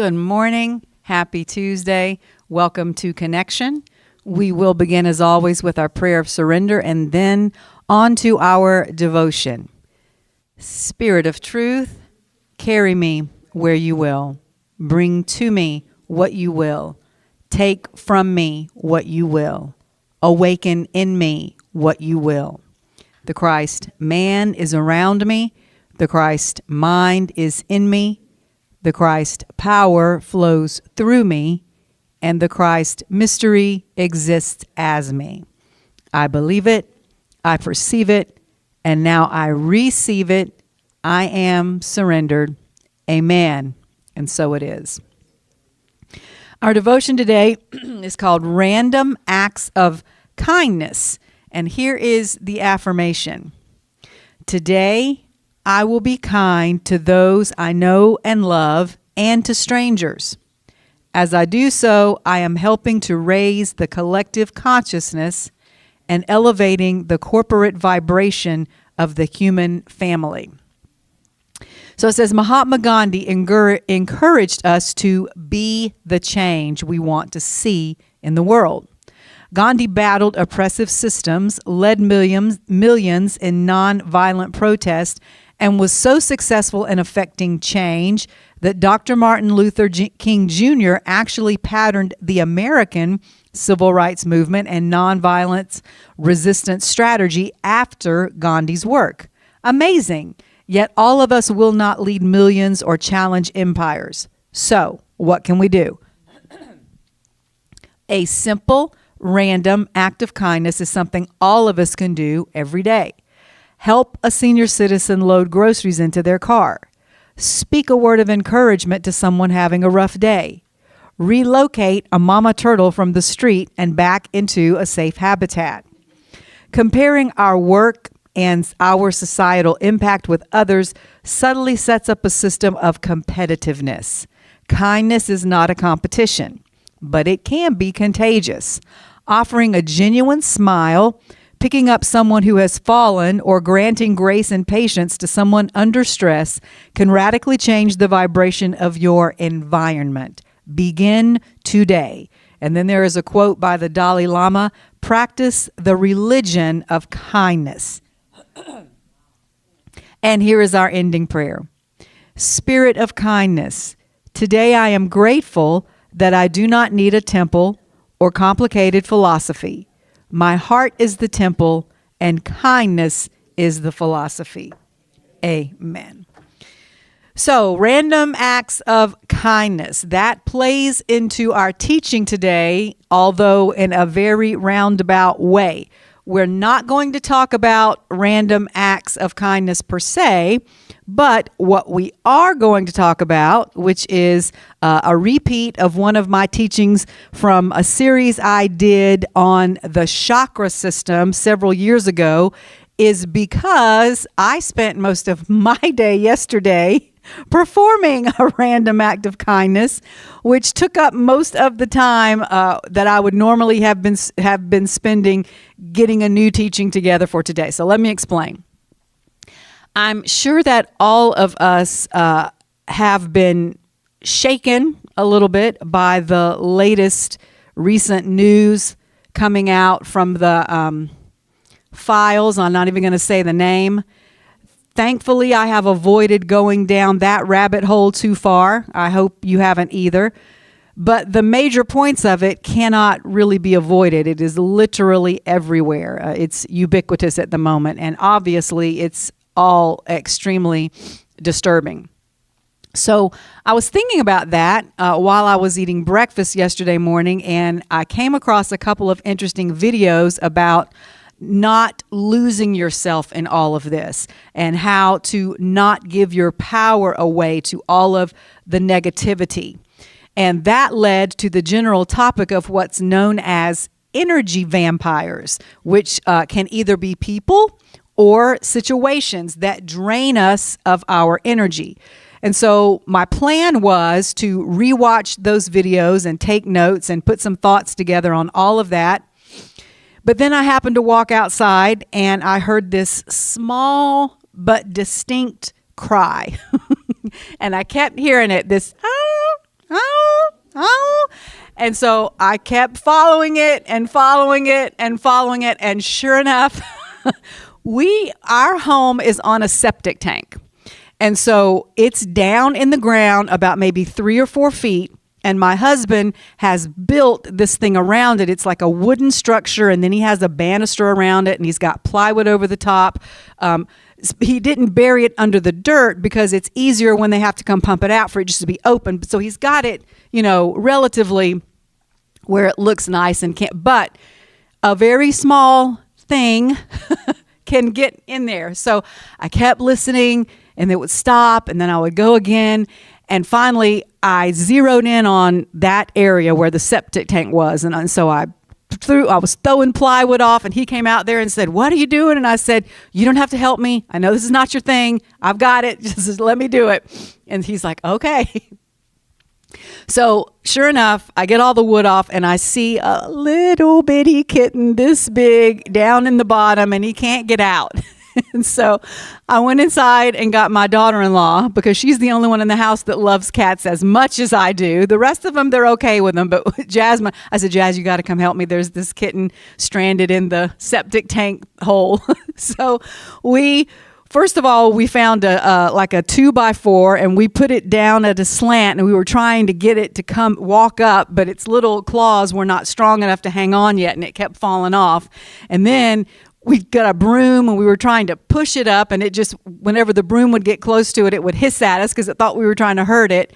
Good morning. Happy Tuesday. Welcome to Connection. We will begin as always with our prayer of surrender and then on to our devotion. Spirit of truth, carry me where you will. Bring to me what you will. Take from me what you will. Awaken in me what you will. The Christ man is around me. The Christ mind is in me. The Christ power flows through me, and the Christ mystery exists as me. I believe it, I perceive it, and now I receive it. I am surrendered. Amen. And so it is. Our devotion today is called Random Acts of Kindness, and here is the affirmation. Today, I will be kind to those I know and love and to strangers. As I do so, I am helping to raise the collective consciousness and elevating the corporate vibration of the human family. So it says Mahatma Gandhi encouraged us to be the change we want to see in the world. Gandhi battled oppressive systems, led millions in non-violent protest, and was so successful in affecting change that Dr. Martin Luther King Jr. actually patterned the American civil rights movement and nonviolence resistance strategy after Gandhi's work. Amazing. Yet all of us will not lead millions or challenge empires. So, what can we do? A simple, random act of kindness is something all of us can do every day. Help a senior citizen load groceries into their car. Speak a word of encouragement to someone having a rough day. Relocate a mama turtle from the street and back into a safe habitat. Comparing our work and our societal impact with others subtly sets up a system of competitiveness. Kindness is not a competition, but it can be contagious. Offering a genuine smile, picking up someone who has fallen, or granting grace and patience to someone under stress can radically change the vibration of your environment. Begin today. And then there is a quote by the Dalai Lama, practice the religion of kindness. And here is our ending prayer. Spirit of kindness, today I am grateful that I do not need a temple or complicated philosophy. My heart is the temple, and kindness is the philosophy. Amen. So, random acts of kindness. That plays into our teaching today, although in a very roundabout way. We're not going to talk about random acts of kindness per se, but what we are going to talk about, which is a repeat of one of my teachings from a series I did on the chakra system several years ago, is because I spent most of my day yesterday performing a random act of kindness, which took up most of the time that I would normally have been spending getting a new teaching together for today. So let me explain. I'm sure that all of us have been shaken a little bit by the latest recent news coming out from the files. I'm not even going to say the name. Thankfully, I have avoided going down that rabbit hole too far. I hope you haven't either. But the major points of it cannot really be avoided. It is literally everywhere. It's ubiquitous at the moment. And obviously, it's all extremely disturbing. So I was thinking about that while I was eating breakfast yesterday morning, and I came across a couple of interesting videos about not losing yourself in all of this and how to not give your power away to all of the negativity. And that led to the general topic of what's known as energy vampires, which can either be people or situations that drain us of our energy. And so my plan was to rewatch those videos and take notes and put some thoughts together on all of that. But then I happened to walk outside and I heard this small but distinct cry. And I kept hearing it, this Oh, oh. And so I kept following it and following it and following it. And sure enough, our home is on a septic tank. And so it's down in the ground about maybe 3 or 4 feet. And my husband has built this thing around it. It's like a wooden structure, and then he has a banister around it, and he's got plywood over the top. He didn't bury it under the dirt because it's easier when they have to come pump it out for it just to be open. So he's got it, relatively where it looks nice and can't. But a very small thing can get in there. So I kept listening, and it would stop, and then I would go again. And finally, I zeroed in on that area where the septic tank was. And so I was throwing plywood off, and he came out there and said, "What are you doing?" And I said, "You don't have to help me. I know this is not your thing. I've got it. Just let me do it." And he's like, "Okay." So sure enough, I get all the wood off, and I see a little bitty kitten this big down in the bottom, and he can't get out. And so I went inside and got my daughter-in-law, because she's the only one in the house that loves cats as much as I do. The rest of them, they're okay with them. But Jasmine, I said, "Jazz, you got to come help me. There's this kitten stranded in the septic tank hole." So first of all, we found a 2x4, and we put it down at a slant, and we were trying to get it to come walk up, but its little claws were not strong enough to hang on yet, and it kept falling off. And then we got a broom, and we were trying to push it up, and it just, whenever the broom would get close to it, it would hiss at us because it thought we were trying to hurt it.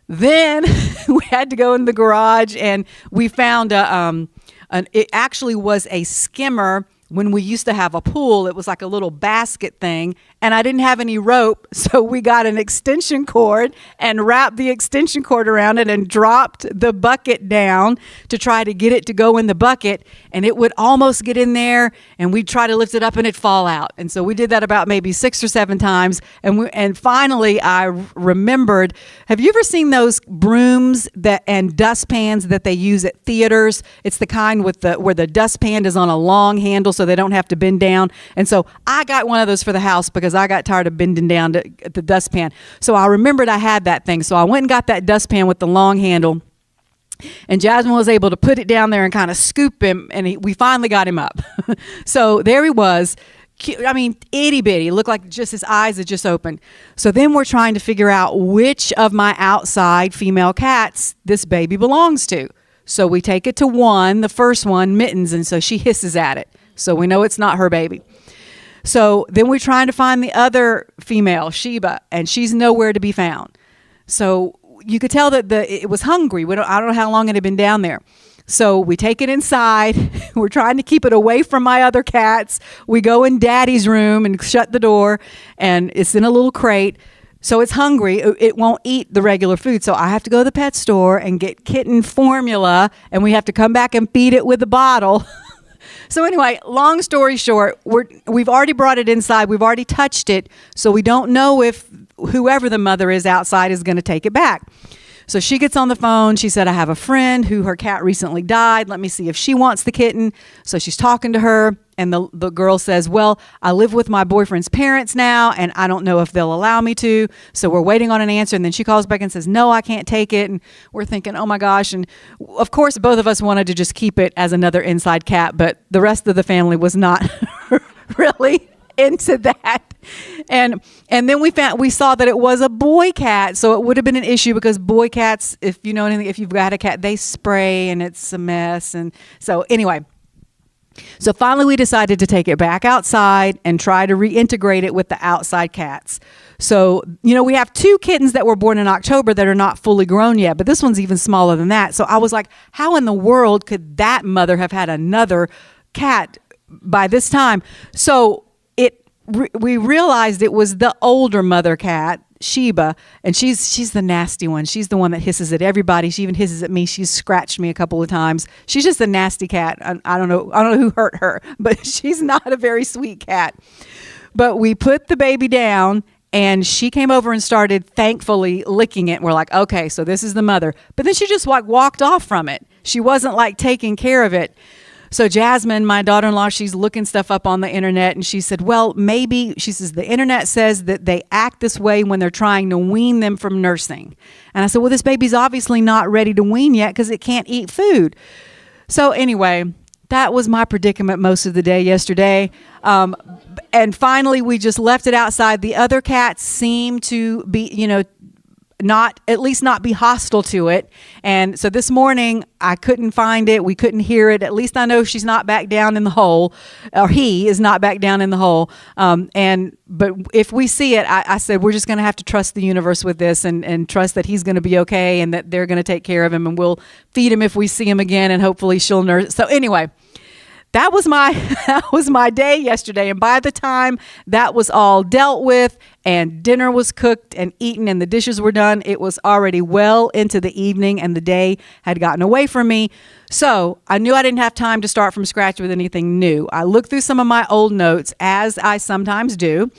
Then we had to go in the garage, and we found it actually was a skimmer. When we used to have a pool, it was like a little basket thing, and I didn't have any rope, so we got an extension cord and wrapped the extension cord around it and dropped the bucket down to try to get it to go in the bucket, and it would almost get in there, and we'd try to lift it up, and it'd fall out. And so we did that about maybe 6 or 7 times, and finally I remembered, have you ever seen those brooms and dustpans that they use at theaters? It's the kind where the dustpan is on a long handle, so they don't have to bend down. And so I got one of those for the house because I got tired of bending down to the dustpan. So I remembered I had that thing. So I went and got that dustpan with the long handle, and Jasmine was able to put it down there and kind of scoop him, and we finally got him up. So there he was. I mean, itty bitty, looked like just his eyes had just opened. So then we're trying to figure out which of my outside female cats this baby belongs to. So we take it to the first one, Mittens, and so she hisses at it. So we know it's not her baby. So then we're trying to find the other female, Sheba, and she's nowhere to be found. So you could tell that it was hungry. I don't know how long it had been down there. So we take it inside. We're trying to keep it away from my other cats. We go in Daddy's room and shut the door, and it's in a little crate. So it's hungry. It won't eat the regular food. So I have to go to the pet store and get kitten formula, and we have to come back and feed it with a bottle. So anyway, long story short, we've already brought it inside. We've already touched it. So we don't know if whoever the mother is outside is going to take it back. So she gets on the phone. She said, "I have a friend who her cat recently died. Let me see if she wants the kitten." So she's talking to her, and the girl says, "Well, I live with my boyfriend's parents now, and I don't know if they'll allow me to. So we're waiting on an answer." And then she calls back and says, "No, I can't take it." And we're thinking, oh my gosh. And of course, both of us wanted to just keep it as another inside cat, but the rest of the family was not really into that. And then we saw that it was a boy cat, so it would have been an issue because boy cats, if you know anything, if you've got a cat, they spray and it's a mess. And so anyway, so finally we decided to take it back outside and try to reintegrate it with the outside cats. So, we have 2 kittens that were born in October that are not fully grown yet, but this one's even smaller than that. So I was like, how in the world could that mother have had another cat by this time? So we realized it was the older mother cat, Sheba, and she's the nasty one. She's the one that hisses at everybody. She even hisses at me. She's scratched me a couple of times. She's just a nasty cat. I don't know who hurt her, but she's not a very sweet cat. But we put the baby down, and she came over and started thankfully licking it. We're like, okay, so this is the mother. But then she just walked off from it. She wasn't taking care of it. So Jasmine, my daughter-in-law, she's looking stuff up on the internet, and she said, well, maybe, she says, the internet says that they act this way when they're trying to wean them from nursing. And I said, well, this baby's obviously not ready to wean yet because it can't eat food. So anyway, that was my predicament most of the day yesterday. And finally, we just left it outside. The other cats seem to be, not be hostile to it. And so this morning I couldn't find it. We couldn't hear it. At least I know she's not back down in the hole, or he is not back down in the hole. But if we see it, I said, we're just going to have to trust the universe with this and trust that he's going to be okay and that they're going to take care of him, and we'll feed him if we see him again, and hopefully she'll nurse. So anyway, that was my day yesterday. And by the time that was all dealt with and dinner was cooked and eaten and the dishes were done, it was already well into the evening and the day had gotten away from me. So I knew I didn't have time to start from scratch with anything new. I looked through some of my old notes, as I sometimes do,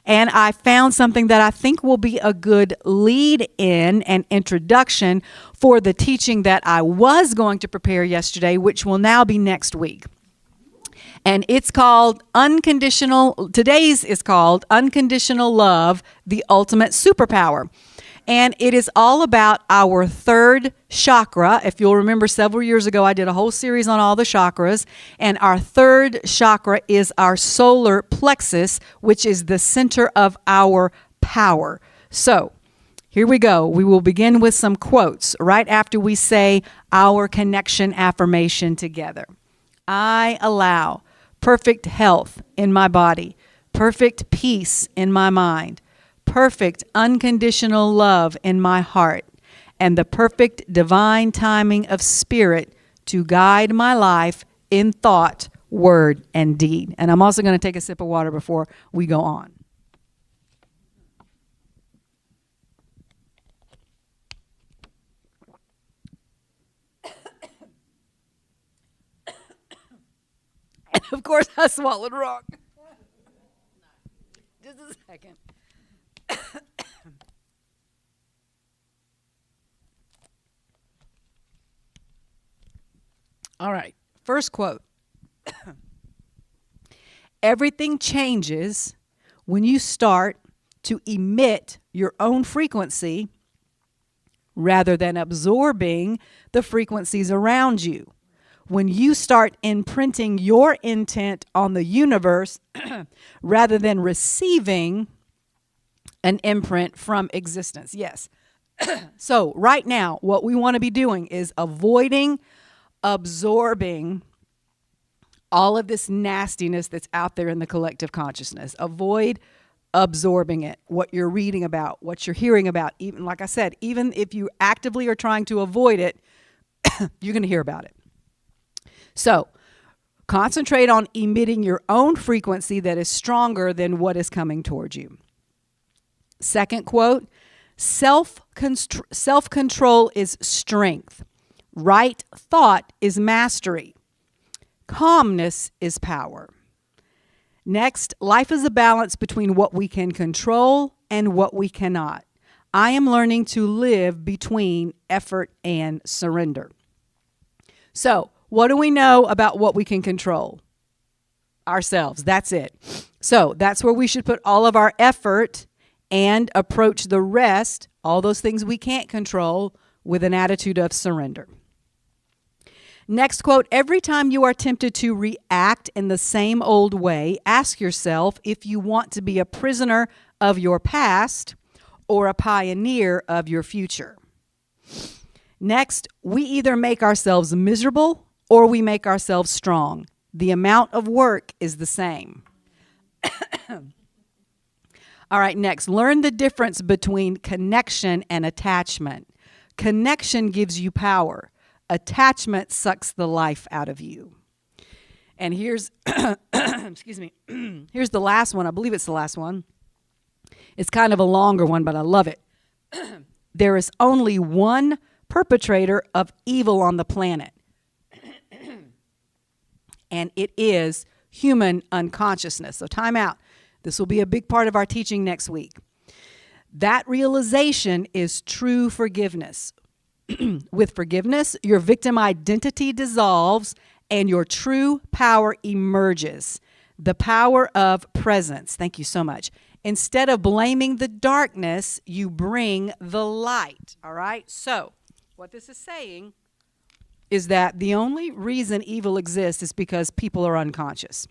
and I found something that I think will be a good lead in and introduction for the teaching that I was going to prepare yesterday, which will now be next week. And it's called today's is called Unconditional Love, the Ultimate Superpower. And it is all about our third chakra. If you'll remember, several years ago, I did a whole series on all the chakras. And our third chakra is our solar plexus, which is the center of our power. So here we go. We will begin with some quotes right after we say our connection affirmation together. I allow perfect health in my body, perfect peace in my mind, perfect unconditional love in my heart, and the perfect divine timing of spirit to guide my life in thought, word, and deed. And I'm also going to take a sip of water before we go on. And of course, I swallowed wrong. Just a second. All right. First quote. Everything changes when you start to emit your own frequency rather than absorbing the frequencies around you. When you start imprinting your intent on the universe rather than receiving an imprint from existence. Yes. So right now, what we want to be doing is avoiding absorbing all of this nastiness that's out there in the collective consciousness. Avoid absorbing it, what you're reading about, what you're hearing about. Even like I said, even if you actively are trying to avoid it, you're going to hear about it. So concentrate on emitting your own frequency that is stronger than what is coming towards you. Second quote, self-control is strength. Right thought is mastery. Calmness is power. Next, life is a balance between what we can control and what we cannot. I am learning to live between effort and surrender. So, what do we know about what we can control? Ourselves. That's it. So that's where we should put all of our effort and approach the rest, all those things we can't control, with an attitude of surrender. Next quote, every time you are tempted to react in the same old way, ask yourself if you want to be a prisoner of your past or a pioneer of your future. Next, we either make ourselves miserable or we make ourselves strong. The amount of work is the same. All right, next, learn the difference between connection and attachment. Connection gives you power. Attachment sucks the life out of you. And here's, excuse me, here's the last one. I believe it's the last one. It's kind of a longer one, but I love it. There is only one perpetrator of evil on the planet. And it is human unconsciousness. So time out. This will be a big part of our teaching next week. That realization is true forgiveness. With forgiveness, your victim identity dissolves and your true power emerges. The power of presence. Thank you so much. Instead of blaming the darkness, you bring the light. All right? So, what this is saying is that the only reason evil exists is because people are unconscious.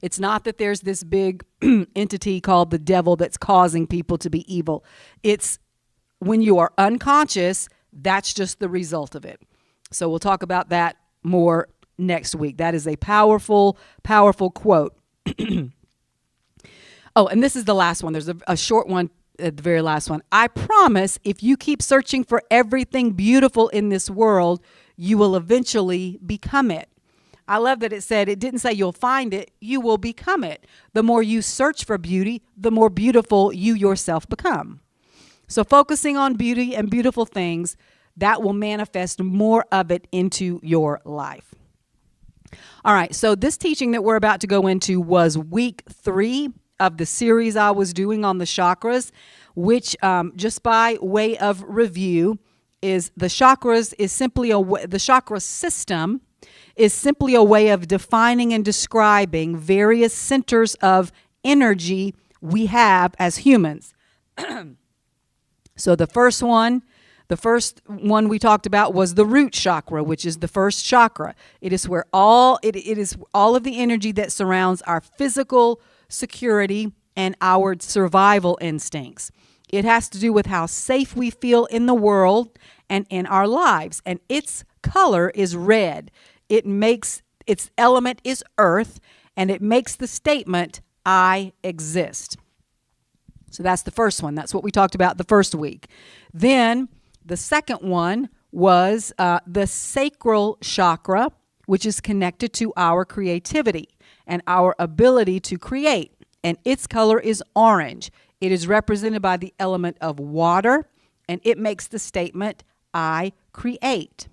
It's not that there's this big entity called the devil that's causing people to be evil. It's when you are unconscious, that's just the result of it. So we'll talk about that more next week. That is a powerful, powerful quote. Oh, and this is the last one. There's a short one at the very last one. I promise if you keep searching for everything beautiful in this world, you will eventually become it. I love that it said, it didn't say you'll find it, you will become it. The more you search for beauty, the more beautiful you yourself become. So focusing on beauty and beautiful things, that will manifest more of it into your life. All right, so this teaching that we're about to go into was week 3 of the series I was doing on the chakras, which just by way of review is the chakras is simply the chakra system is simply a way of defining and describing various centers of energy we have as humans. So the first one we talked about was the root chakra, which is the first chakra. It is where it is all of the energy that surrounds our physical security and our survival instincts. It has to do with how safe we feel in the world and in our lives. And its color is red. Its element is earth, and it makes the statement, I exist. So that's the first one. That's what we talked about the first week. Then the second one was the sacral chakra, which is connected to our creativity and our ability to create. And its color is orange. It is represented by the element of water, and it makes the statement, I create.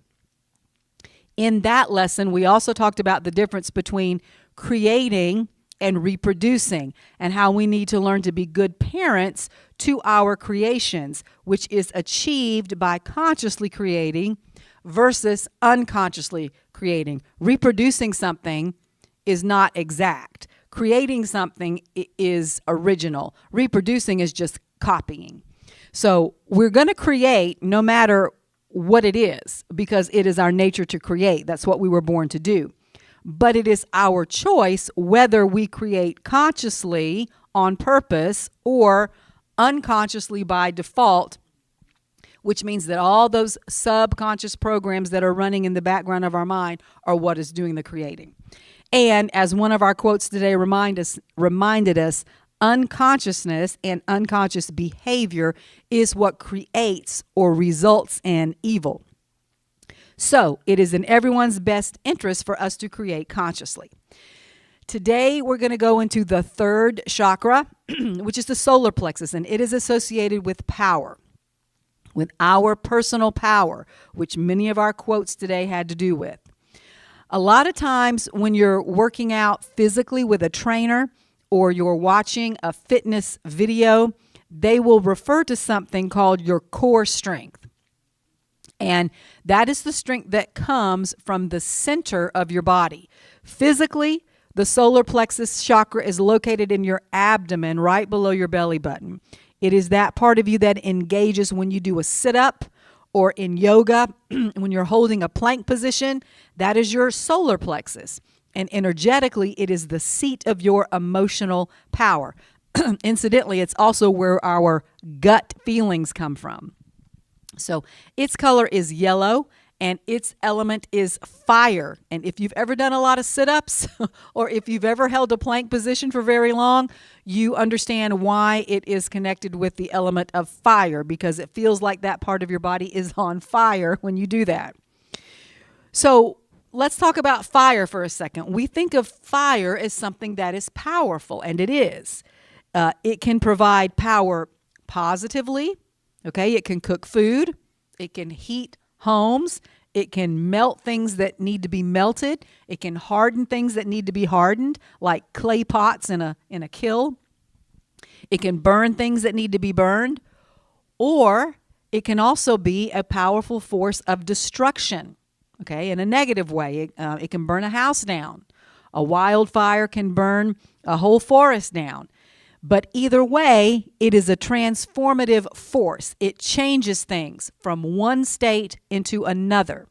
In that lesson, we also talked about the difference between creating and reproducing, and how we need to learn to be good parents to our creations, which is achieved by consciously creating versus unconsciously creating. Reproducing something is not exact. Creating something is original. Reproducing is just copying. So we're going to create no matter what it is, because it is our nature to create. That's what we were born to do. But it is our choice whether we create consciously on purpose or unconsciously by default, which means that all those subconscious programs that are running in the background of our mind are what is doing the creating. And as one of our quotes today reminded us, unconsciousness and unconscious behavior is what creates or results in evil. So it is in everyone's best interest for us to create consciously. Today, we're going to go into the third chakra, which is the solar plexus, and it is associated with power, with our personal power, which many of our quotes today had to do with. A lot of times when you're working out physically with a trainer or you're watching a fitness video, they will refer to something called your core strength. And that is the strength that comes from the center of your body. Physically, the solar plexus chakra is located in your abdomen, right below your belly button. It is that part of you that engages when you do a sit-up or in yoga, when you're holding a plank position. That is your solar plexus. And energetically, it is the seat of your emotional power. Incidentally, it's also where our gut feelings come from. So its color is yellow, and its element is fire. And if you've ever done a lot of sit-ups or if you've ever held a plank position for very long, you understand why it is connected with the element of fire, because it feels like that part of your body is on fire when you do that. So let's talk about fire for a second. We think of fire as something that is powerful, and it is. It can provide power positively. Okay, it can cook food. It can heat homes. It can melt things that need to be melted. It can harden things that need to be hardened, like clay pots in a kiln. It can burn things that need to be burned. Or it can also be a powerful force of destruction. okay, in a negative way. It can burn a house down. A wildfire can burn a whole forest down. But either way, it is a transformative force. It changes things from one state into another.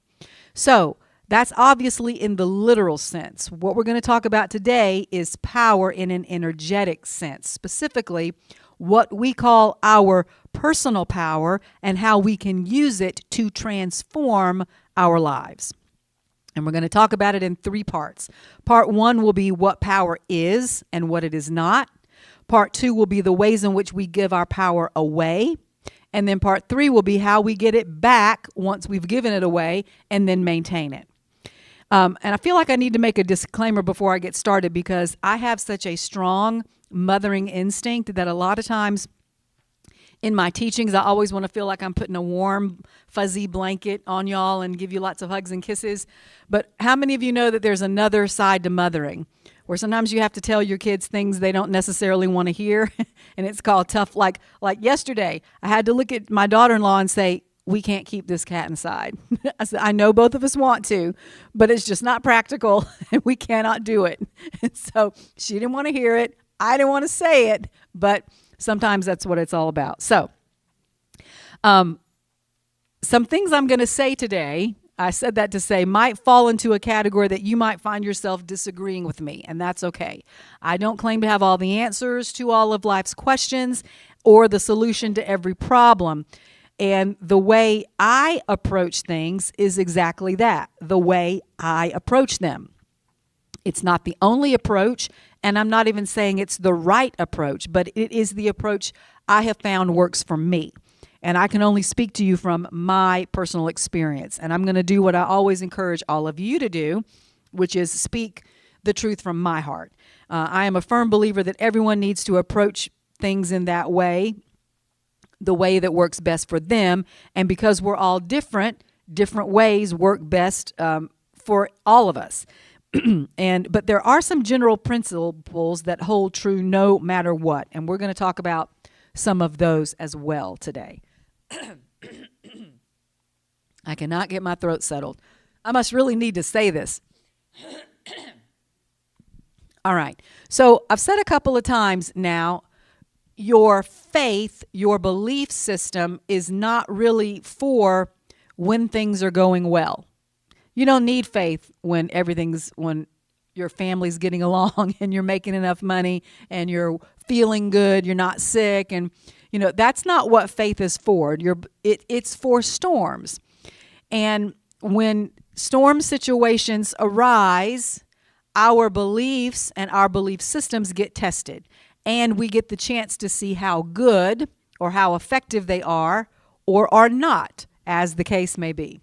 So that's obviously in the literal sense. What we're going to talk about today is power in an energetic sense, specifically what we call our personal power and how we can use it to transform our lives. And we're going to talk about it in 3 parts. Part 1 will be what power is and what it is not. Part 2 will be the ways in which we give our power away. And then part 3 will be how we get it back once we've given it away and then maintain it. And I feel like I need to make a disclaimer before I get started because I have such a strong mothering instinct that a lot of times in my teachings, I always want to feel like I'm putting a warm, fuzzy blanket on y'all and give you lots of hugs and kisses. But how many of you know that there's another side to mothering where sometimes you have to tell your kids things they don't necessarily want to hear? And it's called tough. Like yesterday, I had to look at my daughter-in-law and say, we can't keep this cat inside. I said, I know both of us want to, but it's just not practical and we cannot do it. And so she didn't want to hear it. I didn't want to say it, but sometimes that's what it's all about. So some things I'm going to say today, I said that to say, might fall into a category that you might find yourself disagreeing with me, and that's okay. I don't claim to have all the answers to all of life's questions or the solution to every problem. And the way I approach things is exactly that, the way I approach them. It's not the only approach, and I'm not even saying it's the right approach, but it is the approach I have found works for me. And I can only speak to you from my personal experience. And I'm going to do what I always encourage all of you to do, which is speak the truth from my heart. I am a firm believer that everyone needs to approach things in that way, the way that works best for them. And because we're all different ways work best for all of us. But there are some general principles that hold true no matter what. And we're going to talk about some of those as well today. I cannot get my throat settled. I must really need to say this. All right. So I've said a couple of times now, your faith, your belief system is not really for when things are going well. You don't need faith when your family's getting along and you're making enough money and you're feeling good, you're not sick. And, that's not what faith is for. It's for storms. And when storm situations arise, our beliefs and our belief systems get tested. And we get the chance to see how good or how effective they are or are not, as the case may be.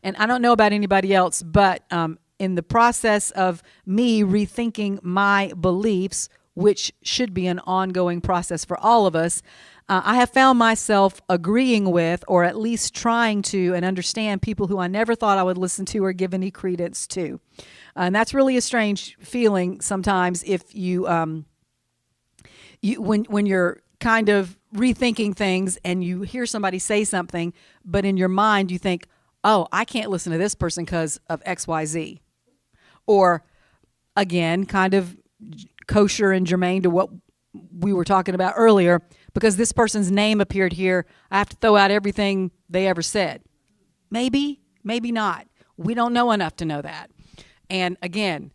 And I don't know about anybody else, but in the process of me rethinking my beliefs, which should be an ongoing process for all of us, I have found myself agreeing with, or at least trying to and understand people who I never thought I would listen to or give any credence to. And that's really a strange feeling sometimes if when you're kind of rethinking things and you hear somebody say something, but in your mind you think, oh, I can't listen to this person because of X, Y, Z. Or, again, kind of kosher and germane to what we were talking about earlier, because this person's name appeared here, I have to throw out everything they ever said. Maybe, maybe not. We don't know enough to know that. And, again,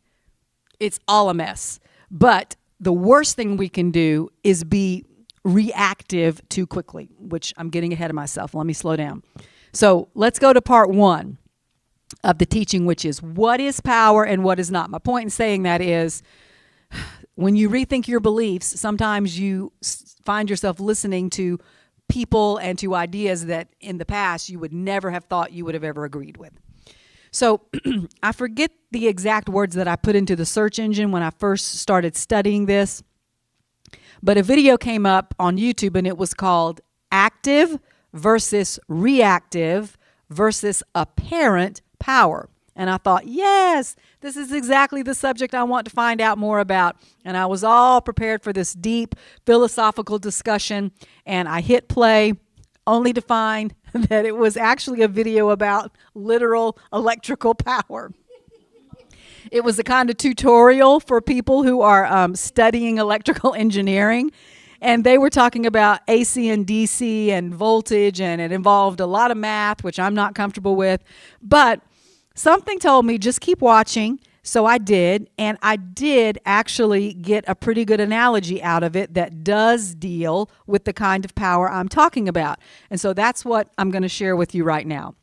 it's all a mess. But the worst thing we can do is be reactive too quickly, which I'm getting ahead of myself. Let me slow down. So let's go to part 1 of the teaching, which is what is power and what is not. My point in saying that is when you rethink your beliefs, sometimes you find yourself listening to people and to ideas that in the past you would never have thought you would have ever agreed with. So I forget the exact words that I put into the search engine when I first started studying this, but a video came up on YouTube and it was called Active versus Reactive versus Apparent Power. And I thought, yes, this is exactly the subject I want to find out more about. And I was all prepared for this deep philosophical discussion. And I hit play only to find that it was actually a video about literal electrical power. It was a kind of tutorial for people who are studying electrical engineering. And they were talking about AC and DC and voltage, and it involved a lot of math, which I'm not comfortable with. But something told me, just keep watching. So I did, and I did actually get a pretty good analogy out of it that does deal with the kind of power I'm talking about. And so that's what I'm going to share with you right now.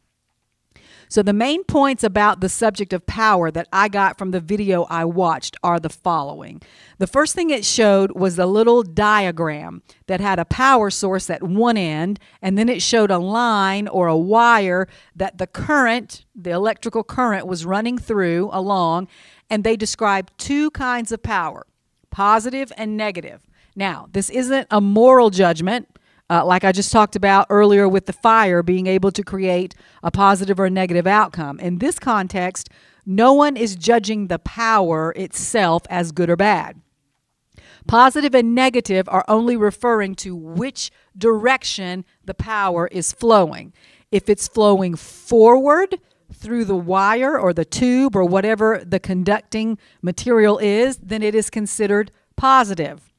So the main points about the subject of power that I got from the video I watched are the following. The first thing it showed was a little diagram that had a power source at one end, and then it showed a line or a wire that the current, the electrical current, was running through along, and they described two kinds of power, positive and negative. Now, this isn't a moral judgment. Like I just talked about earlier with the fire being able to create a positive or a negative outcome. In this context, no one is judging the power itself as good or bad. Positive and negative are only referring to which direction the power is flowing. If it's flowing forward through the wire or the tube or whatever the conducting material is, then it is considered positive.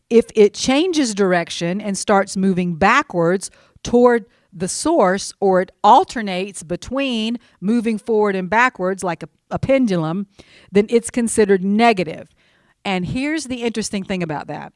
If it changes direction and starts moving backwards toward the source, or it alternates between moving forward and backwards like a pendulum, then it's considered negative. And here's the interesting thing about that.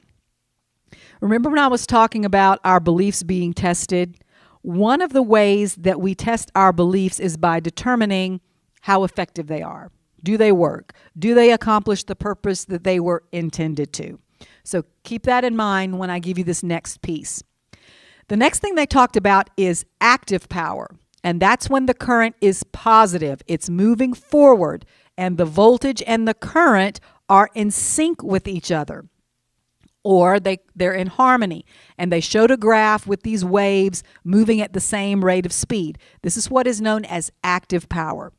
Remember when I was talking about our beliefs being tested? One of the ways that we test our beliefs is by determining how effective they are. Do they work? Do they accomplish the purpose that they were intended to? So keep that in mind when I give you this next piece. The next thing they talked about is active power, and that's when the current is positive. It's moving forward, and the voltage and the current are in sync with each other, or they're in harmony. And they showed a graph with these waves moving at the same rate of speed. This is what is known as active power.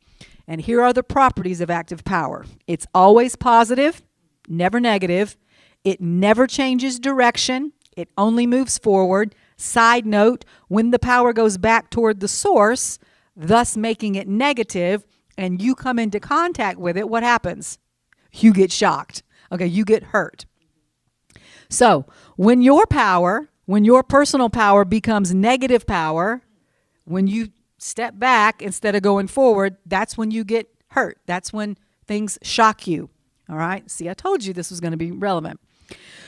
And here are the properties of active power. It's always positive, never negative. It never changes direction. It only moves forward. Side note, when the power goes back toward the source, thus making it negative, and you come into contact with it, what happens? You get shocked. Okay, you get hurt. So when your personal power becomes negative power, when you step back instead of going forward, that's when you get hurt. That's when things shock you. All right? See, I told you this was going to be relevant.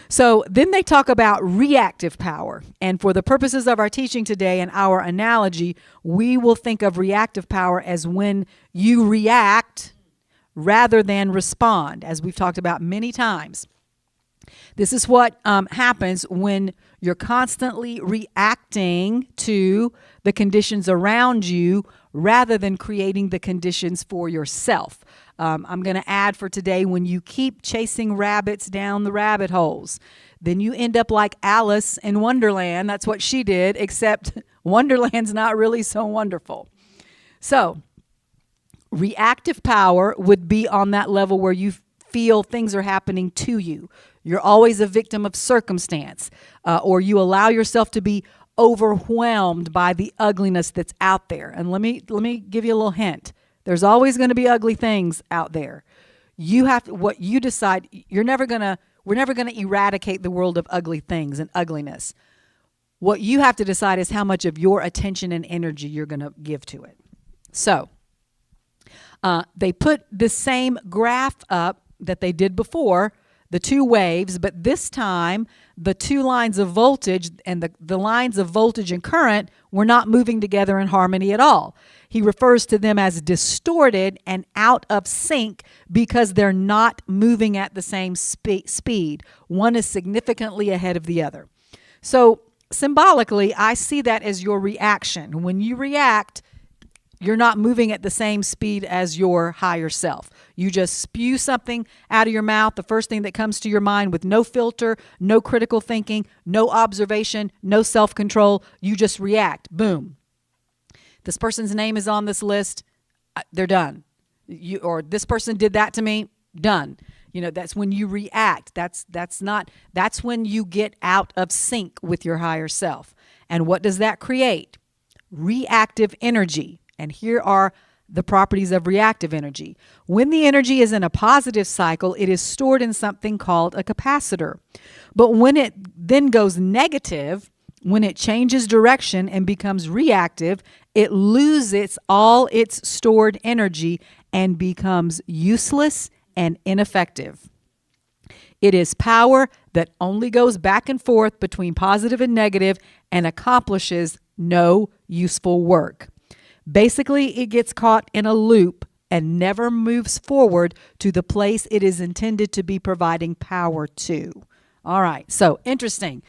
So then they talk about reactive power. And for the purposes of our teaching today and our analogy, we will think of reactive power as when you react rather than respond, as we've talked about many times. This is what happens when you're constantly reacting to the conditions around you rather than creating the conditions for yourself. I'm going to add for today, when you keep chasing rabbits down the rabbit holes, then you end up like Alice in Wonderland. That's what she did, except Wonderland's not really so wonderful. So reactive power would be on that level where you feel things are happening to you. You're always a victim of circumstance, or you allow yourself to be overwhelmed by the ugliness that's out there. And let me give you a little hint. There's always going to be ugly things out there. You have to, what you decide, we're never going to eradicate the world of ugly things and ugliness. What you have to decide is how much of your attention and energy you're going to give to it. So they put the same graph up that they did before, the two waves, but this time the two lines of voltage and the lines of voltage and current were not moving together in harmony at all. He refers to them as distorted and out of sync because they're not moving at the same speed. One is significantly ahead of the other. So symbolically, I see that as your reaction. When you react, you're not moving at the same speed as your higher self. You just spew something out of your mouth, the first thing that comes to your mind, with no filter, no critical thinking, no observation, no self-control. You just react. Boom. This person's name is on this list. They're done. Or this person did that to me. Done. You know, that's when you react. That's when you get out of sync with your higher self. And what does that create? Reactive energy. And here are the properties of reactive energy. When the energy is in a positive cycle, it is stored in something called a capacitor. But when it then goes negative, when it changes direction and becomes reactive, it loses all its stored energy and becomes useless and ineffective. It is power that only goes back and forth between positive and negative and accomplishes no useful work. Basically, it gets caught in a loop and never moves forward to the place it is intended to be providing power to. All right, so interesting.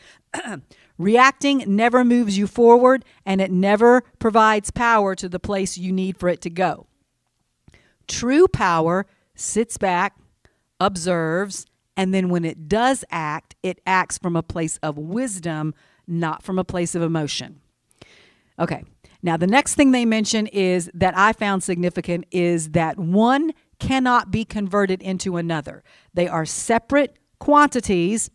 Reacting never moves you forward, and it never provides power to the place you need for it to go. True power sits back, observes, and then when it does act, it acts from a place of wisdom, not from a place of emotion. Okay, now the next thing they mention is that I found significant is that one cannot be converted into another. They are separate quantities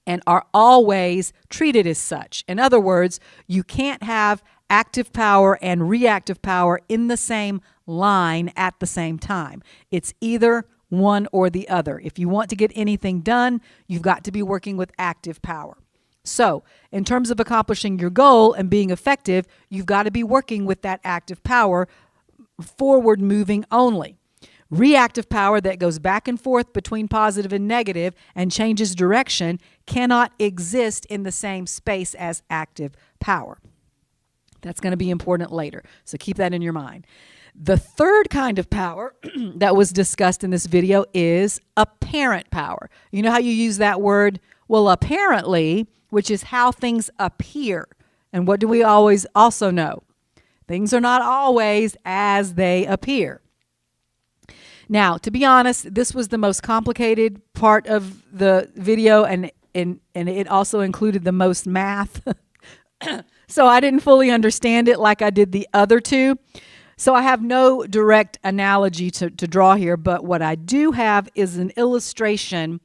and are always treated as such. In other words, you can't have active power and reactive power in the same line at the same time. It's either one or the other. If you want to get anything done, you've got to be working with active power. So, in terms of accomplishing your goal and being effective, you've got to be working with that active power, forward moving only. Reactive power that goes back and forth between positive and negative and changes direction cannot exist in the same space as active power. That's going to be important later, so keep that in your mind. The third kind of power that was discussed in this video is apparent power. You know how you use that word? Well, apparently, which is how things appear. And what do we always also know? Things are not always as they appear. Now, to be honest, this was the most complicated part of the video, and it also included the most math. So I didn't fully understand it like I did the other two. So I have no direct analogy to draw here, but what I do have is an illustration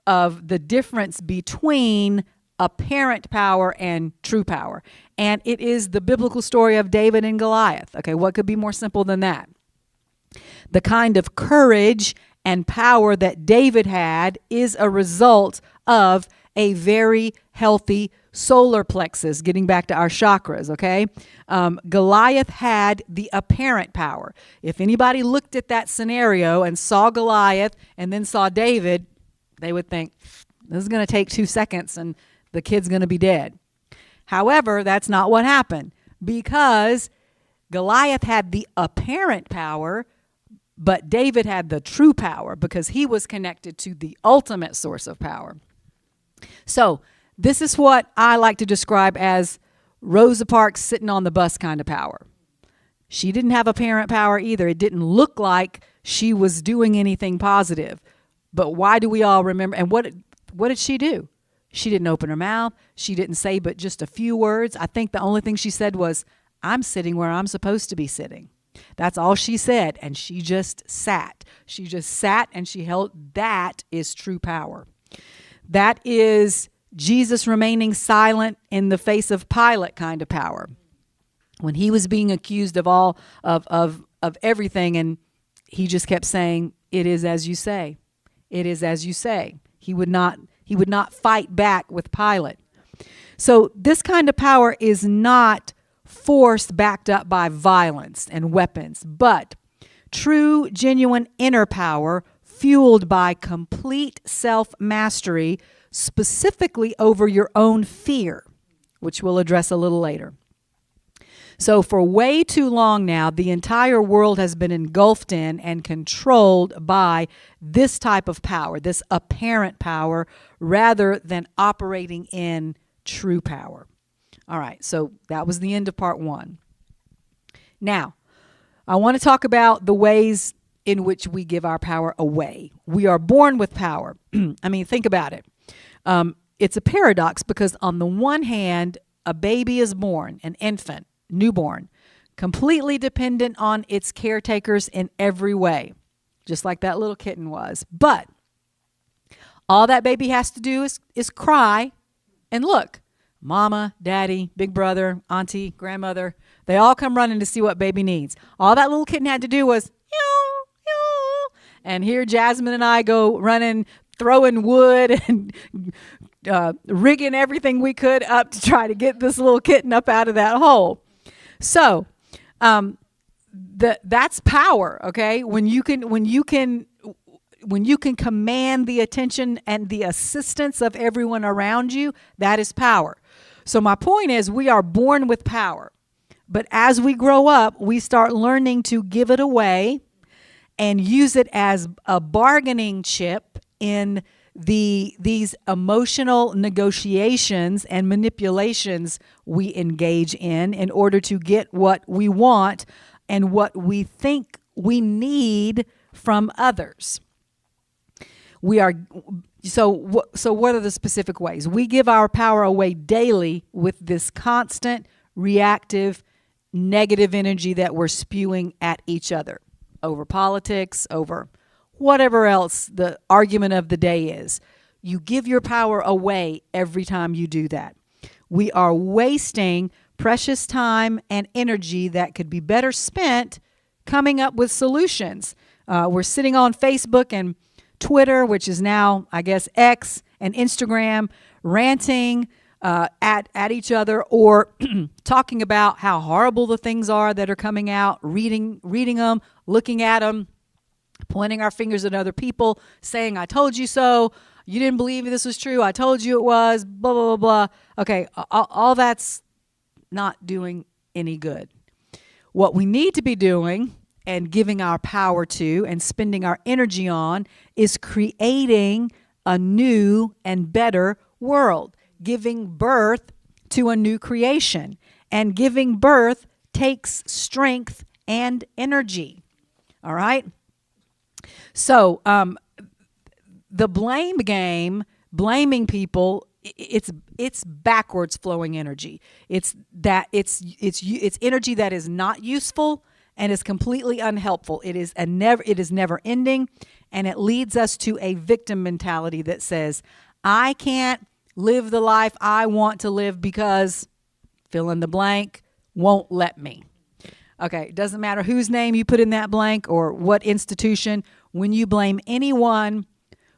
of the difference between apparent power and true power. And it is the biblical story of David and Goliath. Okay, what could be more simple than that? The kind of courage and power that David had is a result of a very healthy solar plexus, getting back to our chakras, okay? Goliath had the apparent power. If anybody looked at that scenario and saw Goliath and then saw David, they would think, this is going to take 2 seconds and the kid's going to be dead. However, that's not what happened, because Goliath had the apparent power, but David had the true power because he was connected to the ultimate source of power. So this is what I like to describe as Rosa Parks sitting on the bus kind of power. She didn't have apparent power either. It didn't look like she was doing anything positive. But why do we all remember? And what did she do? She didn't open her mouth. She didn't say but just a few words. I think the only thing she said was, I'm sitting where I'm supposed to be sitting. That's all she said. And she just sat. She just sat and she held. That is true power. That is Jesus remaining silent in the face of Pilate kind of power. When he was being accused of all of everything, and he just kept saying, it is as you say. It is as you say. He would not fight back with Pilate. So this kind of power is not force backed up by violence and weapons, but true, genuine inner power fueled by complete self-mastery, specifically over your own fear, which we'll address a little later. So for way too long now, the entire world has been engulfed in and controlled by this type of power, this apparent power, rather than operating in true power. All right, so that was the end of part 1. Now, I want to talk about the ways in which we give our power away. We are born with power. I mean, think about it. It's a paradox because on the one hand, a baby is born, an infant, newborn, completely dependent on its caretakers in every way, just like that little kitten was. But all that baby has to do is cry and look. mama, daddy, big brother, auntie, grandmother. They all come running to see what baby needs. All that little kitten had to do was, "Meow, meow." And here Jasmine and I go running, throwing wood and rigging everything we could up to try to get this little kitten up out of that hole. So that's power, okay? When you can command the attention and the assistance of everyone around you, that is power. So my point is, we are born with power. But as we grow up, we start learning to give it away and use it as a bargaining chip in these emotional negotiations and manipulations we engage in order to get what we want and what we think we need from others. So what are the specific ways? We give our power away daily with this constant, reactive, negative energy that we're spewing at each other over politics, over whatever else the argument of the day is. You give your power away every time you do that. We are wasting precious time and energy that could be better spent coming up with solutions. We're sitting on Facebook and Twitter, which is now, I guess, X, and Instagram, ranting at each other, or talking about how horrible the things are that are coming out, reading them, looking at them, pointing our fingers at other people, saying, "I told you so. You didn't believe this was true. I told you it was, blah, blah, blah, blah." Okay, all that's not doing any good. What we need to be doing and giving our power to and spending our energy on is creating a new and better world, giving birth to a new creation. And giving birth takes strength and energy. All right? So the blame game, blaming people, it's backwards flowing energy. It's energy that is not useful and is completely unhelpful. It is never ending, and it leads us to a victim mentality that says, I can't live the life I want to live because fill in the blank won't let me. Okay, it doesn't matter whose name you put in that blank or what institution. When you blame anyone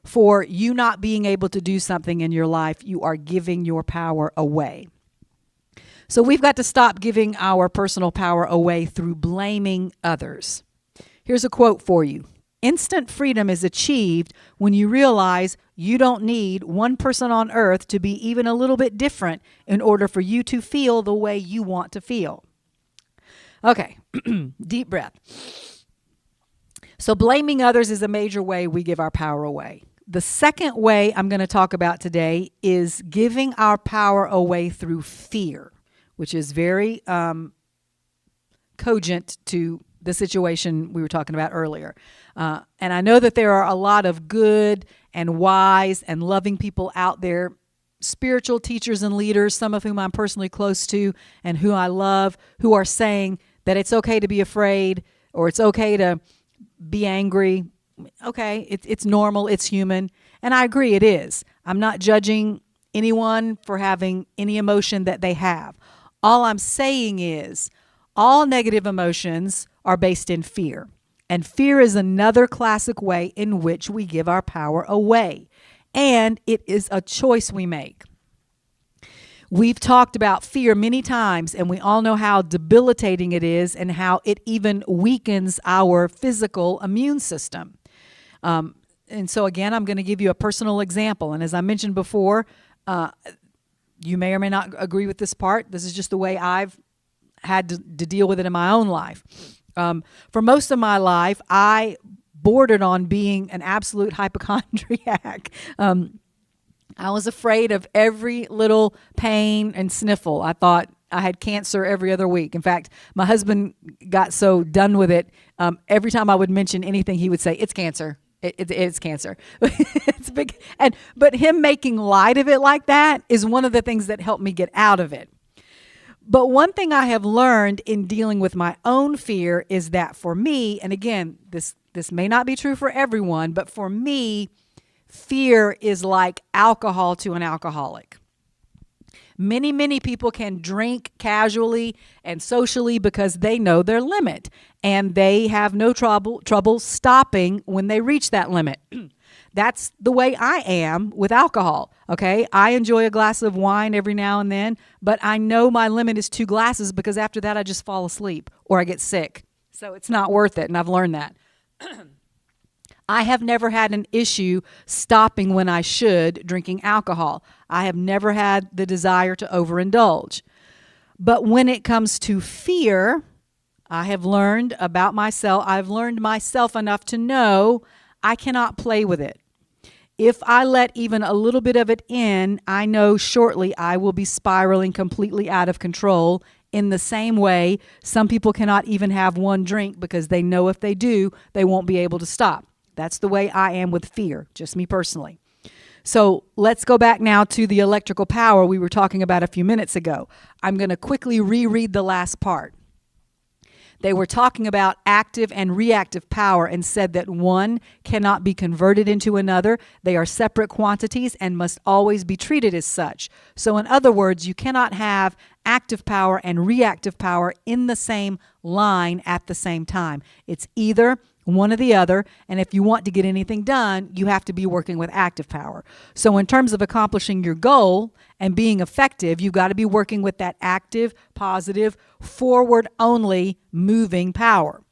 for you not being able to do something in your life, you are giving your power away. So we've got to stop giving our personal power away through blaming others. Here's a quote for you. Instant freedom is achieved when you realize you don't need one person on earth to be even a little bit different in order for you to feel the way you want to feel. Okay, deep breath. So blaming others is a major way we give our power away. The second way I'm going to talk about today is giving our power away through fear, which is very cogent to the situation we were talking about earlier. And I know that there are a lot of good and wise and loving people out there, spiritual teachers and leaders, some of whom I'm personally close to and who I love, who are saying that it's okay to be afraid or it's okay to be angry. Okay, it's normal, it's human. And I agree, it is. I'm not judging anyone for having any emotion that they have. All I'm saying is all negative emotions are based in fear. And fear is another classic way in which we give our power away. And it is a choice we make. We've talked about fear many times, and we all know how debilitating it is and how it even weakens our physical immune system. And so again, I'm going to give you a personal example. And as I mentioned before, you may or may not agree with this part. This is just the way I've had to deal with it in my own life. For most of my life, I bordered on being an absolute hypochondriac. I was afraid of every little pain and sniffle. I thought I had cancer every other week. In fact, my husband got so done with it. Every time I would mention anything, he would say, "It's cancer. It's cancer." It's big. But him making light of it like that is one of the things that helped me get out of it. But one thing I have learned in dealing with my own fear is that for me, and again, this may not be true for everyone, but for me, fear is like alcohol to an alcoholic. Many people can drink casually and socially because they know their limit, and they have no trouble stopping when they reach that limit. That's the way I am with alcohol, okay? I enjoy a glass of wine every now and then, but I know my limit is 2 glasses because after that I just fall asleep or I get sick. So it's not worth it, and I've learned that. I have never had an issue stopping when I should drinking alcohol. I have never had the desire to overindulge. But when it comes to fear, I have learned about myself. I've learned myself enough to know I cannot play with it. If I let even a little bit of it in, I know shortly I will be spiraling completely out of control. In the same way, some people cannot even have one drink because they know if they do, they won't be able to stop. That's the way I am with fear, just me personally. So let's go back now to the electrical power we were talking about a few minutes ago. I'm going to quickly reread the last part. They were talking about active and reactive power and said that one cannot be converted into another. They are separate quantities and must always be treated as such. So in other words, you cannot have active power and reactive power in the same line at the same time. It's either one or the other, and if you want to get anything done, you have to be working with active power. So in terms of accomplishing your goal and being effective, you've got to be working with that active, positive, forward-only moving power.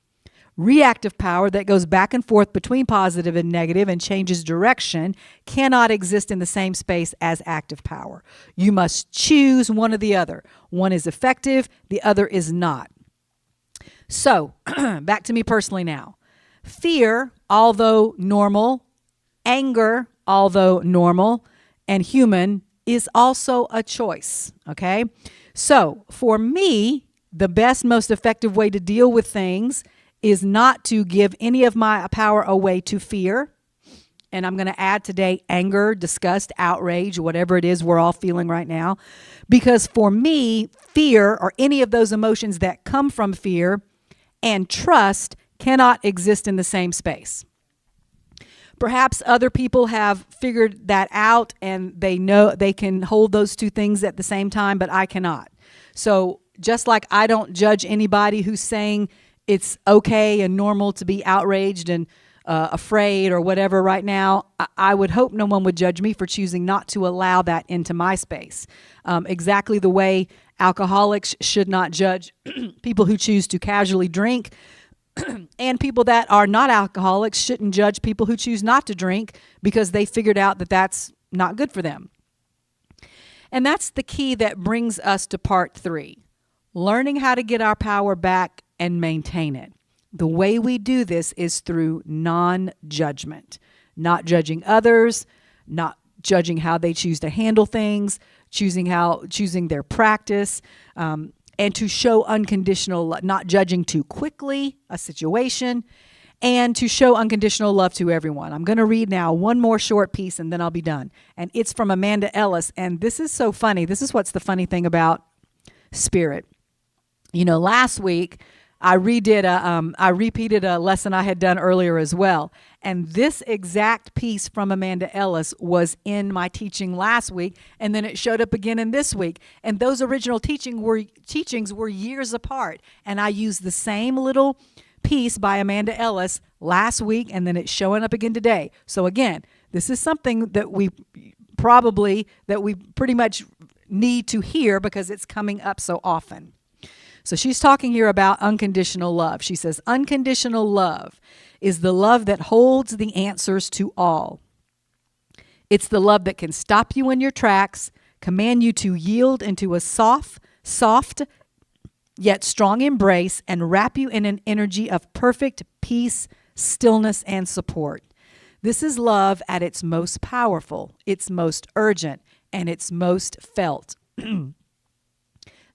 Reactive power that goes back and forth between positive and negative and changes direction cannot exist in the same space as active power. You must choose one or the other. One is effective, the other is not. So, back to me personally now. Fear, although normal, anger, although normal and human, is also a choice, okay? So, for me, the best, most effective way to deal with things is not to give any of my power away to fear. And I'm going to add today anger, disgust, outrage, whatever it is we're all feeling right now. Because for me, fear, or any of those emotions that come from fear, and trust cannot exist in the same space. Perhaps other people have figured that out and they know they can hold those two things at the same time, but I cannot. So just like I don't judge anybody who's saying it's okay and normal to be outraged and afraid or whatever right now, I would hope no one would judge me for choosing not to allow that into my space. Exactly the way alcoholics should not judge people who choose to casually drink, and people that are not alcoholics shouldn't judge people who choose not to drink because they figured out that that's not good for them. And that's the key that brings us to part 3, learning how to get our power back and maintain it. The way we do this is through non-judgment, not judging others, not judging how they choose to handle things, choosing their practice, and to show unconditional love, not judging too quickly a situation, and to show unconditional love to everyone. I'm going to read now one more short piece and then I'll be done. And it's from Amanda Ellis. And this is so funny. This is what's the funny thing about spirit. You know, last week I repeated a lesson I had done earlier as well. And this exact piece from Amanda Ellis was in my teaching last week, and then it showed up again in this week. And those original teachings were years apart. And I used the same little piece by Amanda Ellis last week, and then it's showing up again today. So again, this is something that we pretty much need to hear because it's coming up so often. So she's talking here about unconditional love. She says, unconditional love is the love that holds the answers to all. It's the love that can stop you in your tracks, command you to yield into a soft, yet strong embrace, and wrap you in an energy of perfect peace, stillness, and support. This is love at its most powerful, its most urgent, and its most felt.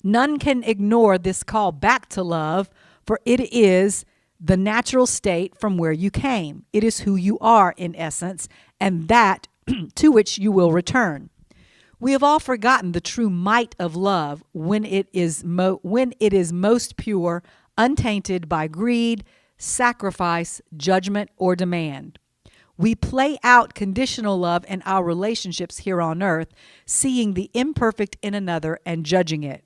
None can ignore this call back to love, for it is the natural state from where you came. It is who you are in essence, and that to which you will return. We have all forgotten the true might of love when it is most pure, untainted by greed, sacrifice, judgment, or demand. We play out conditional love in our relationships here on earth, seeing the imperfect in another and judging it.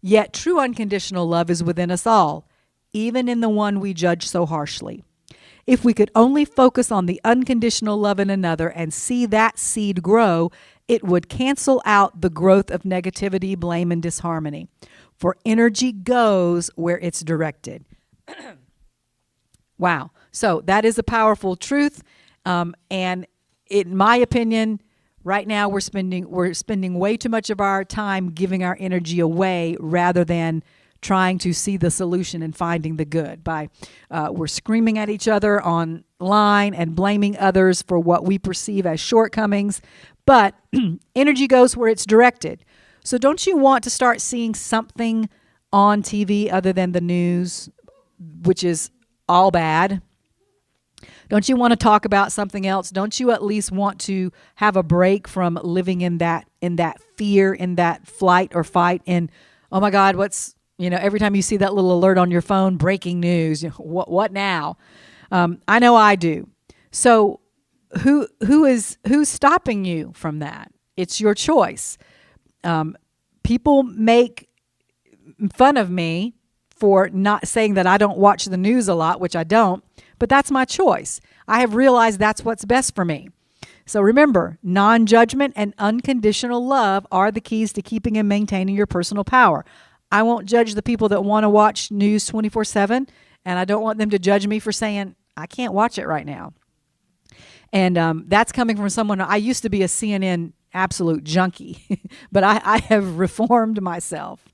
Yet true unconditional love is within us all, even in the one we judge so harshly. If we could only focus on the unconditional love in another and see that seed grow, it would cancel out the growth of negativity, blame, and disharmony. For energy goes where it's directed. Wow. So that is a powerful truth. And in my opinion, right now we're spending way too much of our time giving our energy away rather than trying to see the solution and finding the good. We're screaming at each other online and blaming others for what we perceive as shortcomings. But energy goes where it's directed. So don't you want to start seeing something on TV other than the news, which is all bad? Don't you want to talk about something else? Don't you at least want to have a break from living in that fear, in that flight or fight? And oh my God, every time you see that little alert on your phone, breaking news, what now? I know I do. So who's stopping you from that? It's your choice. People make fun of me for not saying that I don't watch the news a lot, which I don't, but that's my choice. I have realized that's what's best for me. So remember, non-judgment and unconditional love are the keys to keeping and maintaining your personal power. I won't judge the people that want to watch news 24/7, and I don't want them to judge me for saying, I can't watch it right now. And that's coming from someone. I used to be a CNN absolute junkie, but I have reformed myself.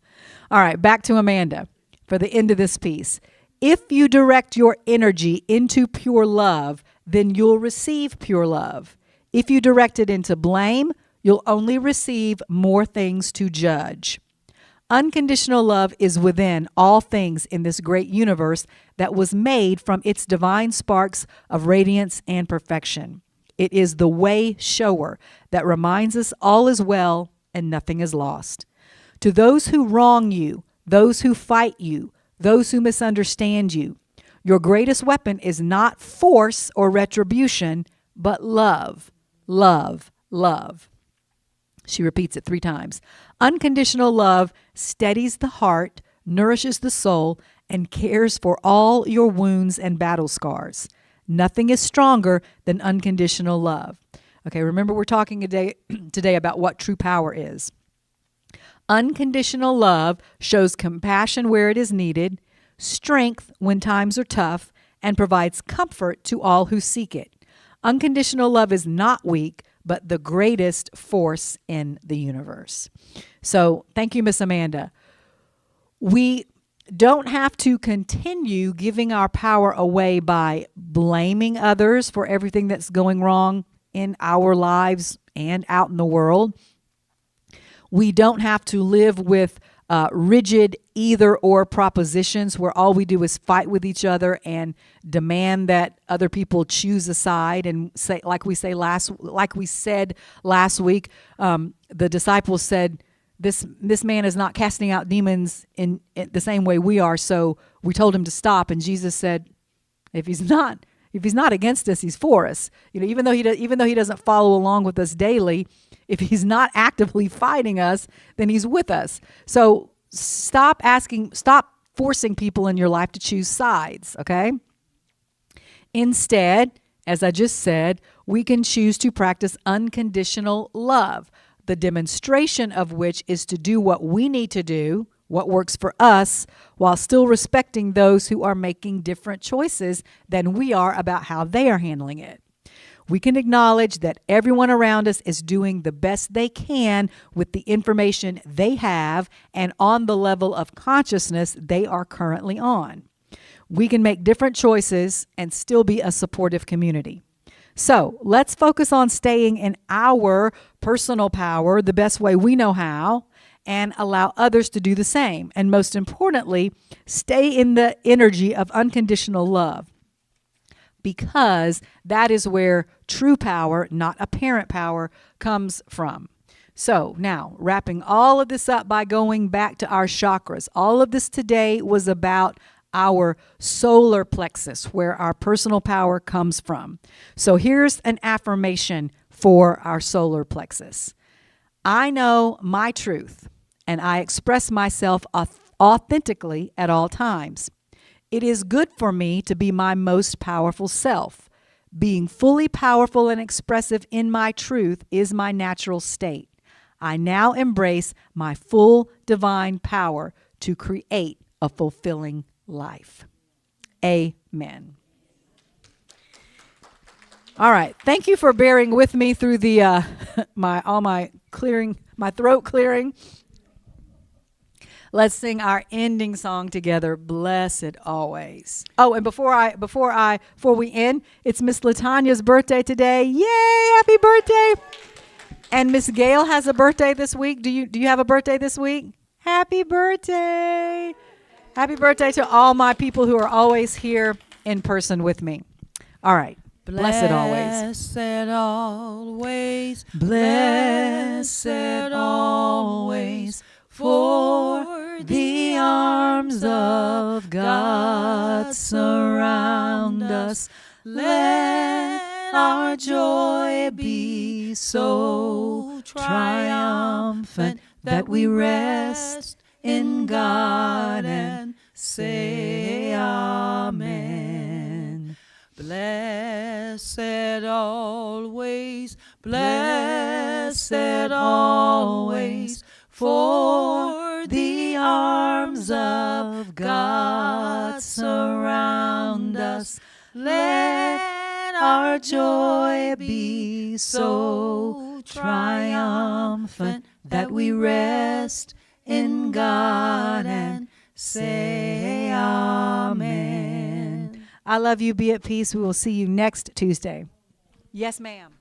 All right, back to Amanda for the end of this piece. If you direct your energy into pure love, then you'll receive pure love. If you direct it into blame, you'll only receive more things to judge. Unconditional love is within all things in this great universe that was made from its divine sparks of radiance and perfection. It is the way shower that reminds us all is well and nothing is lost. To those who wrong you, those who fight you, those who misunderstand you, your greatest weapon is not force or retribution, but love, love, love. She repeats it 3 times. Unconditional love steadies the heart, nourishes the soul, and cares for all your wounds and battle scars. Nothing is stronger than unconditional love. Okay, remember we're talking today about what true power is. Unconditional love shows compassion where it is needed, strength when times are tough, and provides comfort to all who seek it. Unconditional love is not weak, but the greatest force in the universe. So thank you, Miss Amanda. We don't have to continue giving our power away by blaming others for everything that's going wrong in our lives and out in the world. We don't have to live with rigid either or propositions where all we do is fight with each other and demand that other people choose a side and say, like we said last week, the disciples said, this man is not casting out demons in the same way we are. So we told him to stop. And Jesus said, if he's not against us, he's for us. Even though he doesn't follow along with us daily, if he's not actively fighting us, then he's with us. So stop forcing people in your life to choose sides, okay? Instead, as I just said, we can choose to practice unconditional love, the demonstration of which is to do what we need to do, what works for us, while still respecting those who are making different choices than we are about how they are handling it. We can acknowledge that everyone around us is doing the best they can with the information they have and on the level of consciousness they are currently on. We can make different choices and still be a supportive community. So let's focus on staying in our personal power the best way we know how and allow others to do the same. And most importantly, stay in the energy of unconditional love, because that is where true power, not apparent power, comes from. So now, wrapping all of this up by going back to our chakras. All of this today was about our solar plexus, where our personal power comes from. So here's an affirmation for our solar plexus. I know my truth, and I express myself authentically at all times. It is good for me to be my most powerful self. Being fully powerful and expressive in my truth is my natural state. I now embrace my full divine power to create a fulfilling life. Amen. All right. Thank you for bearing with me through the my throat clearing. Let's sing our ending song together, Blessed Always. Oh, and before we end, it's Miss Latanya's birthday today. Yay, happy birthday. And Miss Gail has a birthday this week. Do you have a birthday this week? Happy birthday. Happy birthday to all my people who are always here in person with me. All right. Blessed always. Blessed always. Blessed always. For the arms of God surround us. Let our joy be so triumphant that we rest in God and say Amen. Blessed always, blessed always, for the arms of God surround us. Let our joy be so triumphant that we rest in God and say Amen. I love you. Be at peace. We will see you next Tuesday. Yes, ma'am.